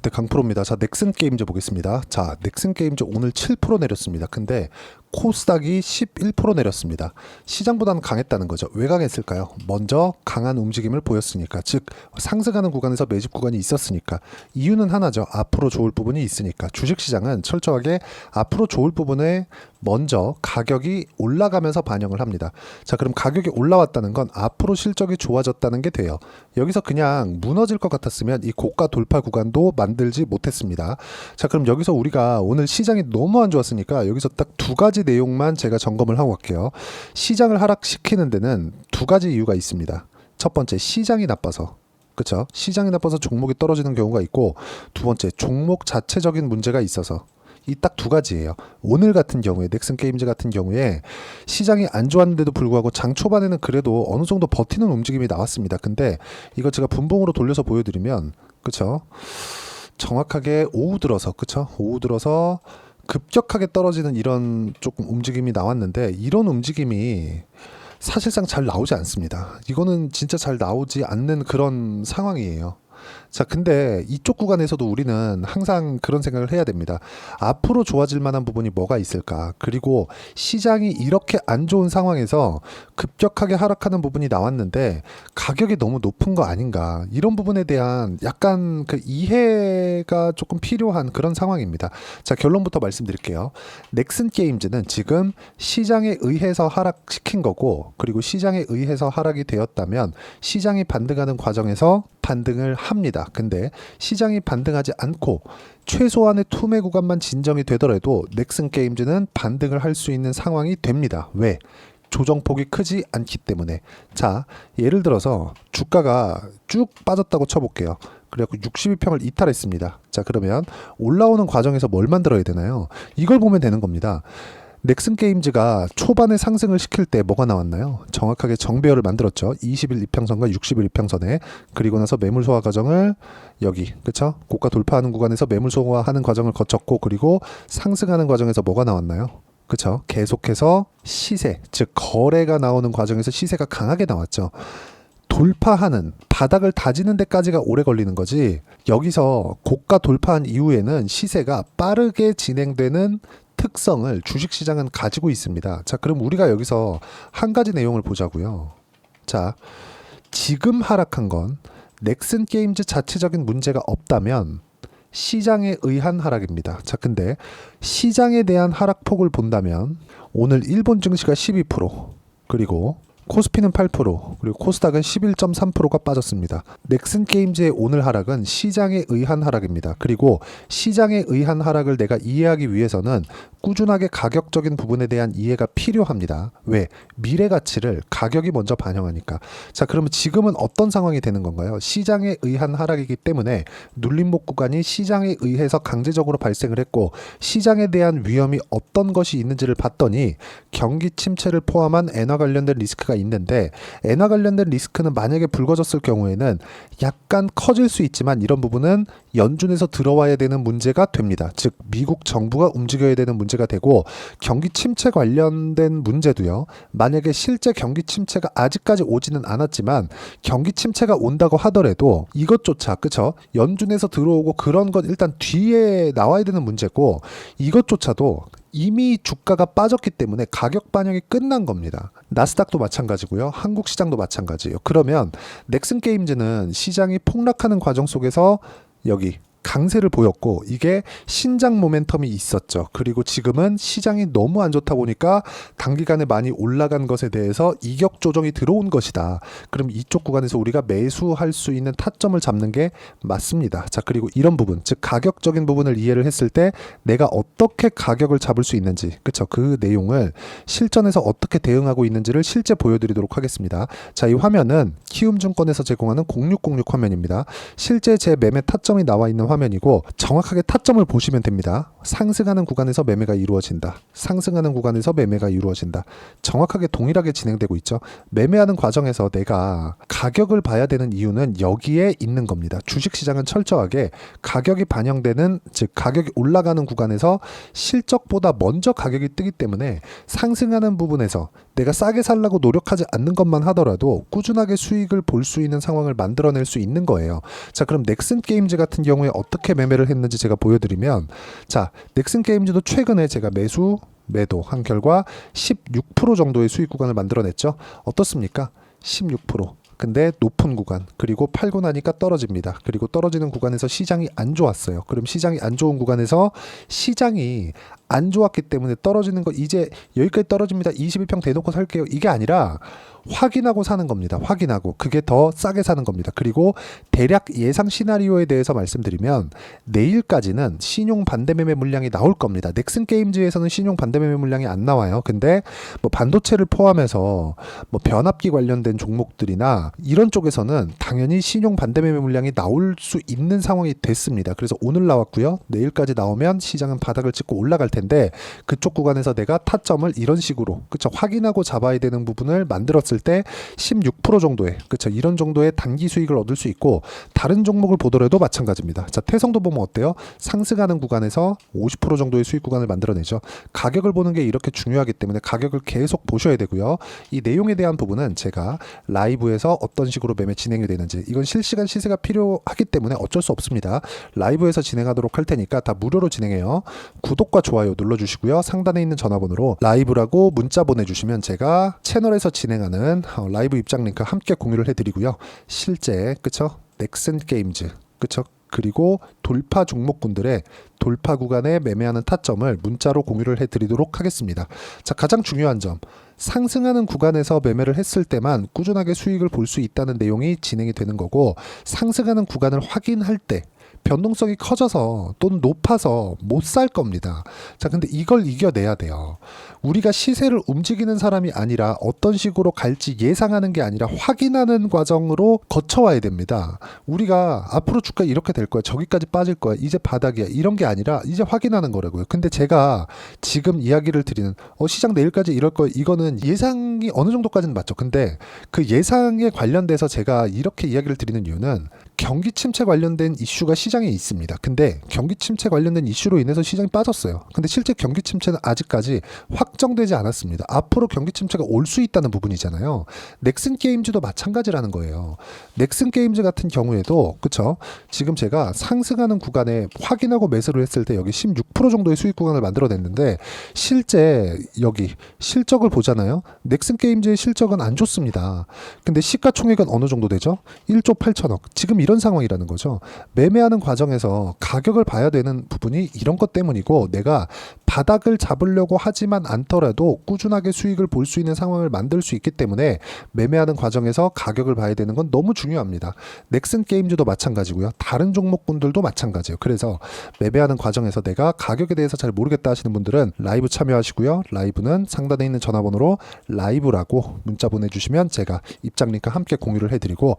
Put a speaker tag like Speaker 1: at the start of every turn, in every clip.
Speaker 1: 네, 강프로입니다. 자, 넥슨 게임즈 보겠습니다. 자, 넥슨 게임즈 오늘 7% 내렸습니다. 근데 코스닥이 11% 내렸습니다. 시장보다는 강했다는 거죠. 왜 강했을까요? 먼저 강한 움직임을 보였으니까, 즉 상승하는 구간에서 매집 구간이 있었으니까. 이유는 하나죠. 앞으로 좋을 부분이 있으니까. 주식시장은 철저하게 앞으로 좋을 부분에 먼저 가격이 올라가면서 반영을 합니다. 자, 그럼 가격이 올라왔다는 건 앞으로 실적이 좋아졌다는 게 돼요. 여기서 그냥 무너질 것 같았으면 이 고가 돌파 구간도 만들지 못했습니다. 자, 그럼 여기서 우리가 오늘 시장이 너무 안 좋았으니까 여기서 딱 두 가지 내용만 제가 점검을 하고 갈게요. 시장을 하락시키는 데는 두 가지 이유가 있습니다. 첫 번째, 시장이 나빠서. 그렇죠? 시장이 나빠서 종목이 떨어지는 경우가 있고, 두 번째, 종목 자체적인 문제가 있어서. 이 딱 두 가지예요. 오늘 같은 경우에, 넥슨 게임즈 같은 경우에 시장이 안 좋았는데도 불구하고 장 초반에는 그래도 어느 정도 버티는 움직임이 나왔습니다. 근데 이거 제가 분봉으로 돌려서 보여드리면, 그쵸? 정확하게 오후 들어서, 그쵸? 오후 들어서 급격하게 떨어지는 이런 조금 움직임이 나왔는데, 이런 움직임이 사실상 잘 나오지 않습니다. 이거는 진짜 잘 나오지 않는 그런 상황이에요. 자, 근데 이쪽 구간에서도 우리는 항상 그런 생각을 해야 됩니다. 앞으로 좋아질 만한 부분이 뭐가 있을까? 그리고 시장이 이렇게 안 좋은 상황에서 급격하게 하락하는 부분이 나왔는데 가격이 너무 높은 거 아닌가? 이런 부분에 대한 약간 그 이해가 조금 필요한 그런 상황입니다. 자, 결론부터 말씀드릴게요. 넥슨 게임즈는 지금 시장에 의해서 하락시킨 거고, 그리고 시장에 의해서 하락이 되었다면 시장이 반등하는 과정에서 반등을 합니다. 근데 시장이 반등하지 않고 최소한의 투매 구간만 진정이 되더라도 넥슨 게임즈는 반등을 할 수 있는 상황이 됩니다. 왜? 조정폭이 크지 않기 때문에. 자, 예를 들어서 주가가 쭉 빠졌다고 쳐볼게요. 그래갖고 62평을 이탈했습니다. 자, 그러면 올라오는 과정에서 뭘 만들어야 되나요? 이걸 보면 되는 겁니다. 넥슨 게임즈가 초반에 상승을 시킬 때 뭐가 나왔나요? 정확하게 정배열을 만들었죠. 20일 이평선과 60일 이평선에. 그리고 나서 매물 소화 과정을 여기, 그쵸? 고가 돌파하는 구간에서 매물 소화하는 과정을 거쳤고, 그리고 상승하는 과정에서 뭐가 나왔나요? 그쵸? 계속해서 시세, 즉 거래가 나오는 과정에서 시세가 강하게 나왔죠. 돌파하는, 바닥을 다지는 데까지가 오래 걸리는 거지, 여기서 고가 돌파한 이후에는 시세가 빠르게 진행되는 특성을 주식시장은 가지고 있습니다. 자, 그럼 우리가 여기서 한 가지 내용을 보자고요. 자, 지금 하락한 건 넥슨 게임즈 자체적인 문제가 없다면 시장에 의한 하락입니다. 자, 근데 시장에 대한 하락폭을 본다면 오늘 일본 증시가 12%, 그리고 코스피는 8%, 그리고 코스닥은 11.3%가 빠졌습니다. 넥슨 게임즈의 오늘 하락은 시장에 의한 하락입니다. 그리고 시장에 의한 하락을 내가 이해하기 위해서는 꾸준하게 가격적인 부분에 대한 이해가 필요합니다. 왜? 미래 가치를 가격이 먼저 반영하니까. 자, 그러면 지금은 어떤 상황이 되는 건가요? 시장에 의한 하락이기 때문에 눌림목 구간이 시장에 의해서 강제적으로 발생을 했고, 시장에 대한 위험이 어떤 것이 있는지를 봤더니 경기 침체를 포함한 엔화 관련된 리스크가 있는데, 엔화 관련된 리스크는 만약에 불거졌을 경우에는 약간 커질 수 있지만 이런 부분은 연준에서 들어와야 되는 문제가 됩니다. 즉 미국 정부가 움직여야 되는 문제가 되고, 경기 침체 관련된 문제도요, 만약에 실제 경기 침체가 아직까지 오지는 않았지만 경기 침체가 온다고 하더라도 이것조차, 그쵸? 연준에서 들어오고 그런 건 일단 뒤에 나와야 되는 문제고, 이것조차도 이미 주가가 빠졌기 때문에 가격 반영이 끝난 겁니다. 나스닥도 마찬가지고요. 한국 시장도 마찬가지예요. 그러면 넥슨 게임즈는 시장이 폭락하는 과정 속에서 여기 강세를 보였고, 이게 신장 모멘텀이 있었죠. 그리고 지금은 시장이 너무 안 좋다 보니까 단기간에 많이 올라간 것에 대해서 이격 조정이 들어온 것이다. 그럼 이쪽 구간에서 우리가 매수할 수 있는 타점을 잡는 게 맞습니다. 자, 그리고 이런 부분, 즉 가격적인 부분을 이해를 했을 때 내가 어떻게 가격을 잡을 수 있는지, 그쵸? 그 내용을 실전에서 어떻게 대응하고 있는지를 실제 보여드리도록 하겠습니다. 자, 이 화면은 키움증권에서 제공하는 0606 화면입니다. 실제 제 매매 타점이 나와 있는 화면이고, 정확하게 타점을 보시면 됩니다. 상승하는 구간에서 매매가 이루어진다. 상승하는 구간에서 매매가 이루어진다. 정확하게 동일하게 진행되고 있죠. 매매하는 과정에서 내가 가격을 봐야 되는 이유는 여기에 있는 겁니다. 주식시장은 철저하게 가격이 반영되는, 즉 가격이 올라가는 구간에서 실적보다 먼저 가격이 뜨기 때문에 상승하는 부분에서 내가 싸게 살라고 노력하지 않는 것만 하더라도 꾸준하게 수익을 볼 수 있는 상황을 만들어낼 수 있는 거예요. 자, 그럼 넥슨 게임즈 같은 경우에 어떻게 매매를 했는지 제가 보여드리면, 자, 넥슨 게임즈도 최근에 제가 매도 한 결과 16% 정도의 수익 구간을 만들어냈죠. 어떻습니까? 16%. 근데 높은 구간, 그리고 팔고 나니까 떨어집니다. 그리고 떨어지는 구간에서 시장이 안 좋았어요. 그럼 시장이 안 좋은 구간에서 시장이 안 좋았기 때문에 떨어지는 거, 이제 여기까지 떨어집니다, 21평 대놓고 살게요, 이게 아니라 확인하고 사는 겁니다. 확인하고 그게 더 싸게 사는 겁니다. 그리고 대략 예상 시나리오에 대해서 말씀드리면, 내일까지는 신용 반대매매 물량이 나올 겁니다. 넥슨 게임즈에서는 신용 반대매매 물량이 안 나와요. 근데 뭐 반도체를 포함해서 뭐 변압기 관련된 종목들이나 이런 쪽에서는 당연히 신용 반대매매 물량이 나올 수 있는 상황이 됐습니다. 그래서 오늘 나왔고요. 내일까지 나오면 시장은 바닥을 찍고 올라갈 텐데, 그쪽 구간에서 내가 타점을 이런 식으로, 그쵸, 확인하고 잡아야 되는 부분을 만들었을 때 16% 정도의, 그쵸, 이런 정도의 단기 수익을 얻을 수 있고, 다른 종목을 보더라도 마찬가지입니다. 자, 태성도 보면 어때요? 상승하는 구간에서 50% 정도의 수익 구간을 만들어내죠. 가격을 보는 게 이렇게 중요하기 때문에 가격을 계속 보셔야 되고요. 이 내용에 대한 부분은 제가 라이브에서 어떤 식으로 매매 진행이 되는지, 이건 실시간 시세가 필요하기 때문에 어쩔 수 없습니다. 라이브에서 진행하도록 할 테니까 다 무료로 진행해요. 구독과 좋아요 눌러주시고요. 상단에 있는 전화번호로 라이브라고 문자 보내주시면 제가 채널에서 진행하는 라이브 입장 링크 함께 공유를 해드리고요. 실제, 그쵸, 넥슨 게임즈, 그쵸, 그리고 돌파 종목군들의 돌파 구간에 매매하는 타점을 문자로 공유를 해드리도록 하겠습니다. 자, 가장 중요한 점, 상승하는 구간에서 매매를 했을 때만 꾸준하게 수익을 볼 수 있다는 내용이 진행이 되는 거고, 상승하는 구간을 확인할 때 변동성이 커져서 또는 높아서 못 살 겁니다. 자, 근데 이걸 이겨내야 돼요. 우리가 시세를 움직이는 사람이 아니라 어떤 식으로 갈지 예상하는 게 아니라 확인하는 과정으로 거쳐와야 됩니다. 우리가 앞으로 주가 이렇게 될 거야, 저기까지 빠질 거야, 이제 바닥이야, 이런 게 아니라 이제 확인하는 거라고요. 근데 제가 지금 이야기를 드리는 시장 내일까지 이럴 거야, 이거는 예상이 어느 정도까지는 맞죠. 근데 그 예상에 관련돼서 제가 이렇게 이야기를 드리는 이유는, 경기 침체 관련된 이슈가 시장에 있습니다. 근데 경기 침체 관련된 이슈로 인해서 시장이 빠졌어요. 근데 실제 경기 침체는 아직까지 확정되지 않았습니다. 앞으로 경기 침체가 올 수 있다는 부분이잖아요. 넥슨 게임즈도 마찬가지라는 거예요. 넥슨 게임즈 같은 경우에도, 그쵸, 지금 제가 상승하는 구간에 확인하고 매수를 했을 때 여기 16% 정도의 수익 구간을 만들어냈는데, 실제 여기 실적을 보잖아요. 넥슨 게임즈의 실적은 안 좋습니다. 근데 시가총액은 어느 정도 되죠? 1조 8천억. 지금 이런 상황이라는 거죠. 매매하는 과정에서 가격을 봐야 되는 부분이 이런 것 때문이고, 내가 바닥을 잡으려고 하지만 않더라도 꾸준하게 수익을 볼 수 있는 상황을 만들 수 있기 때문에 매매하는 과정에서 가격을 봐야 되는 건 너무 중요합니다. 넥슨 게임즈도 마찬가지고요. 다른 종목군들도 마찬가지예요. 그래서 매매하는 과정에서 내가 가격에 대해서 잘 모르겠다 하시는 분들은 라이브 참여하시고요. 라이브는 상단에 있는 전화번호로 라이브라고 문자 보내주시면 제가 입장 링크 함께 공유를 해드리고,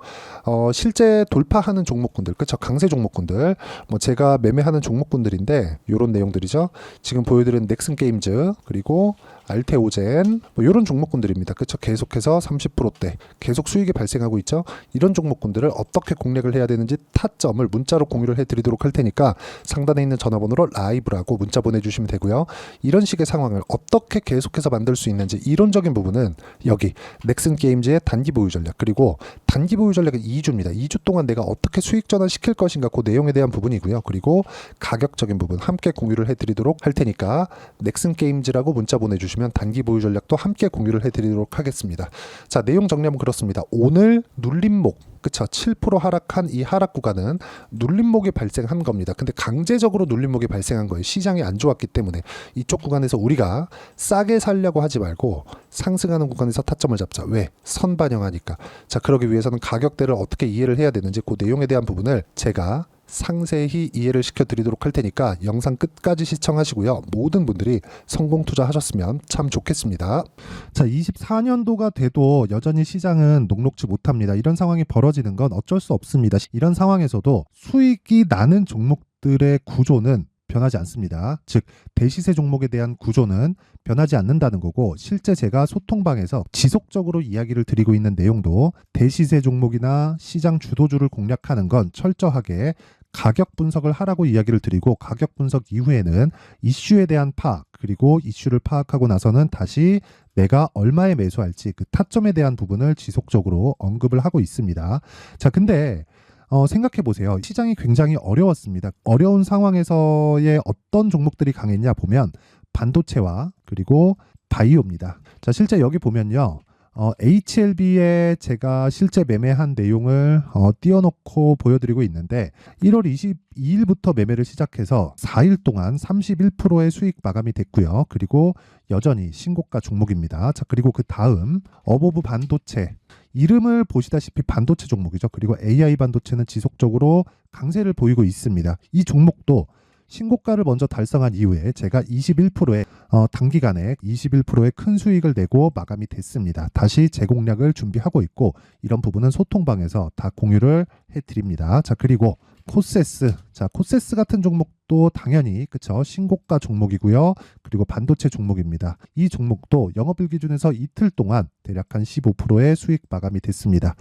Speaker 1: 실제 돌파하는 종목군들, 그쵸, 강세 종목군들, 뭐 제가 매매하는 종목군들인데 요런 내용들이죠. 지금 보여드린 넥슨 게임즈, 그리고 알테오젠, 뭐 이런 종목군들입니다. 그쵸? 계속해서 30%대 계속 수익이 발생하고 있죠. 이런 종목군들을 어떻게 공략을 해야 되는지 타점을 문자로 공유를 해드리도록 할 테니까 상단에 있는 전화번호로 라이브라고 문자 보내주시면 되고요. 이런 식의 상황을 어떻게 계속해서 만들 수 있는지 이론적인 부분은 여기 넥슨 게임즈의 단기 보유 전략, 그리고 단기 보유 전략은 2주입니다. 2주 동안 내가 어떻게 수익 전환 시킬 것인가, 그 내용에 대한 부분이고요. 그리고 가격적인 부분 함께 공유를 해드리도록 할 테니까 넥슨 게임즈라고 문자 보내주시면 단기 보유 전략도 함께 공유를 해드리도록 하겠습니다. 자, 내용 정리하면 그렇습니다. 오늘 눌림목, 그쵸, 7% 하락한 이 하락 구간은 눌림목이 발생한 겁니다. 근데 강제적으로 눌림목이 발생한 거예요. 시장이 안 좋았기 때문에. 이쪽 구간에서 우리가 싸게 살려고 하지 말고 상승하는 구간에서 타점을 잡자. 왜? 선반영하니까. 자, 그러기 위해서는 가격대를 어떻게 이해를 해야 되는지 그 내용에 대한 부분을 제가 상세히 이해를 시켜드리도록 할 테니까 영상 끝까지 시청하시고요. 모든 분들이 성공 투자하셨으면 참 좋겠습니다. 자, 24년도가 돼도 여전히 시장은 녹록지 못합니다. 이런 상황이 벌어지는 건 어쩔 수 없습니다. 이런 상황에서도 수익이 나는 종목들의 구조는 변하지 않습니다. 즉, 대시세 종목에 대한 구조는 변하지 않는다는 거고, 실제 제가 소통방에서 지속적으로 이야기를 드리고 있는 내용도 대시세 종목이나 시장 주도주를 공략하는 건 철저하게 가격 분석을 하라고 이야기를 드리고, 가격 분석 이후에는 이슈에 대한 파악, 그리고 이슈를 파악하고 나서는 다시 내가 얼마에 매수할지 그 타점에 대한 부분을 지속적으로 언급을 하고 있습니다. 자, 근데 생각해 보세요. 시장이 굉장히 어려웠습니다. 어려운 상황에서의 어떤 종목들이 강했냐 보면 반도체와 그리고 바이오입니다. 자, 실제 여기 보면요. HLB에 제가 실제 매매한 내용을 띄워놓고 보여드리고 있는데 1월 22일부터 매매를 시작해서 4일 동안 31%의 수익 마감이 됐고요. 그리고 여전히 신고가 종목입니다. 자, 그리고 그 다음 어보브 반도체, 이름을 보시다시피 반도체 종목이죠. 그리고 AI 반도체는 지속적으로 강세를 보이고 있습니다. 이 종목도 신고가를 먼저 달성한 이후에 제가 21%의 단기간에 21%의 큰 수익을 내고 마감이 됐습니다. 다시 재공략을 준비하고 있고 이런 부분은 소통방에서 다 공유를 해드립니다. 자, 그리고 코세스. 자, 코세스 같은 종목도 당연히 그쵸, 신고가 종목이고요. 그리고 반도체 종목입니다. 이 종목도 영업일 기준에서 이틀 동안 대략 한 15%의 수익 마감이 됐습니다.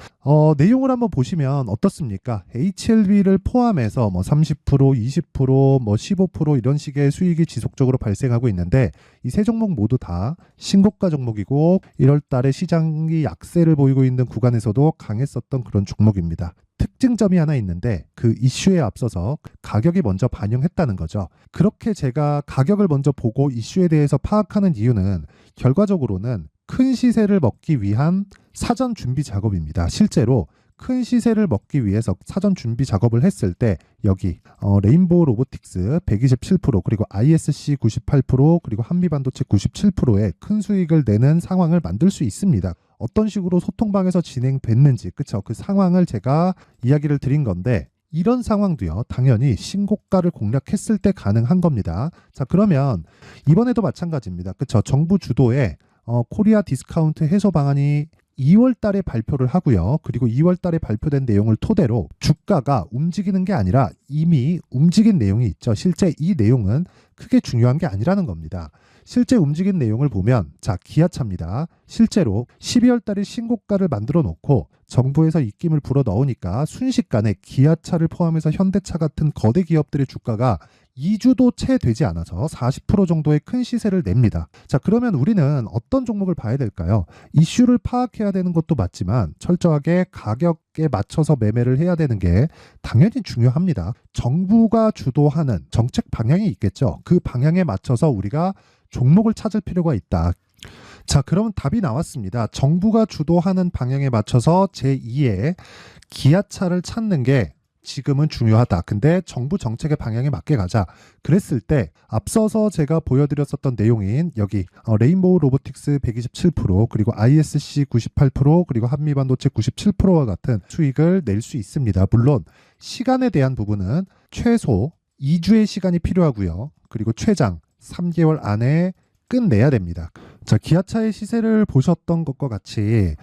Speaker 1: 내용을 한번 보시면 어떻습니까? HLB를 포함해서 뭐 30%, 20%, 뭐 15% 이런 식의 수익이 지속적으로 발생하고 있는데 이 세 종목 모두 다 신고가 종목이고 1월 달에 시장이 약세를 보이고 있는 구간에서도 강했었던 그런 종목입니다. 특징점이 하나 있는데 그 이슈에 앞서서 가격이 먼저 반영했다는 거죠. 그렇게 제가 가격을 먼저 보고 이슈에 대해서 파악하는 이유는 결과적으로는 큰 시세를 먹기 위한 사전 준비 작업입니다. 실제로 큰 시세를 먹기 위해서 사전 준비 작업을 했을 때 여기 레인보우 로보틱스 127% 그리고 ISC 98% 그리고 한미반도체 97%의 큰 수익을 내는 상황을 만들 수 있습니다. 어떤 식으로 소통방에서 진행됐는지 그쵸, 그 상황을 제가 이야기를 드린 건데 이런 상황도요 당연히 신고가를 공략했을 때 가능한 겁니다. 자, 그러면 이번에도 마찬가지입니다. 그쵸, 정부 주도의 코리아 디스카운트 해소 방안이 2월 달에 발표를 하고요. 그리고 2월 달에 발표된 내용을 토대로 주가가 움직이는 게 아니라 이미 움직인 내용이 있죠. 실제 이 내용은 크게 중요한 게 아니라는 겁니다. 실제 움직인 내용을 보면 자, 기아차입니다. 실제로 12월 달에 신고가를 만들어 놓고 정부에서 입김을 불어 넣으니까 순식간에 기아차를 포함해서 현대차 같은 거대 기업들의 주가가 2주도 채 되지 않아서 40% 정도의 큰 시세를 냅니다. 자, 그러면 우리는 어떤 종목을 봐야 될까요? 이슈를 파악해야 되는 것도 맞지만 철저하게 가격에 맞춰서 매매를 해야 되는 게 당연히 중요합니다. 정부가 주도하는 정책 방향이 있겠죠. 그 방향에 맞춰서 우리가 종목을 찾을 필요가 있다. 자, 그러면 답이 나왔습니다. 정부가 주도하는 방향에 맞춰서 제2의 기아차를 찾는 게 지금은 중요하다. 근데 정부 정책의 방향에 맞게 가자. 그랬을 때 앞서서 제가 보여드렸었던 내용인 여기 레인보우 로보틱스 127% 그리고 ISC 98% 그리고 한미반도체 97%와 같은 수익을 낼 수 있습니다. 물론 시간에 대한 부분은 최소 2주의 시간이 필요하고요. 그리고 최장 3개월 안에 끝내야 됩니다. 자, 기아차의 시세를 보셨던 것과 같이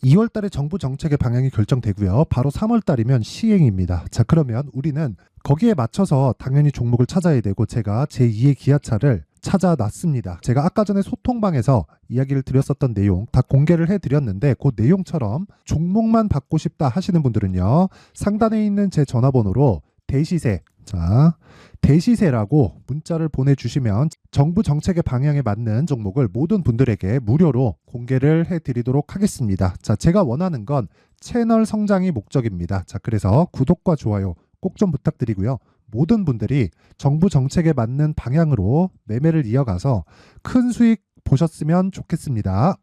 Speaker 1: 2월 달에 정부 정책의 방향이 결정되고요. 바로 3월 달이면 시행입니다. 자, 그러면 우리는 거기에 맞춰서 당연히 종목을 찾아야 되고 제가 제2의 기아차를 찾아놨습니다. 제가 아까 전에 소통방에서 이야기를 드렸었던 내용 다 공개를 해드렸는데 그 내용처럼 종목만 받고 싶다 하시는 분들은요. 상단에 있는 제 전화번호로 대시세, 자, 대시세라고 문자를 보내주시면 정부 정책의 방향에 맞는 종목을 모든 분들에게 무료로 공개를 해드리도록 하겠습니다. 자, 제가 원하는 건 채널 성장이 목적입니다. 자, 그래서 구독과 좋아요 꼭 좀 부탁드리고요. 모든 분들이 정부 정책에 맞는 방향으로 매매를 이어가서 큰 수익 보셨으면 좋겠습니다.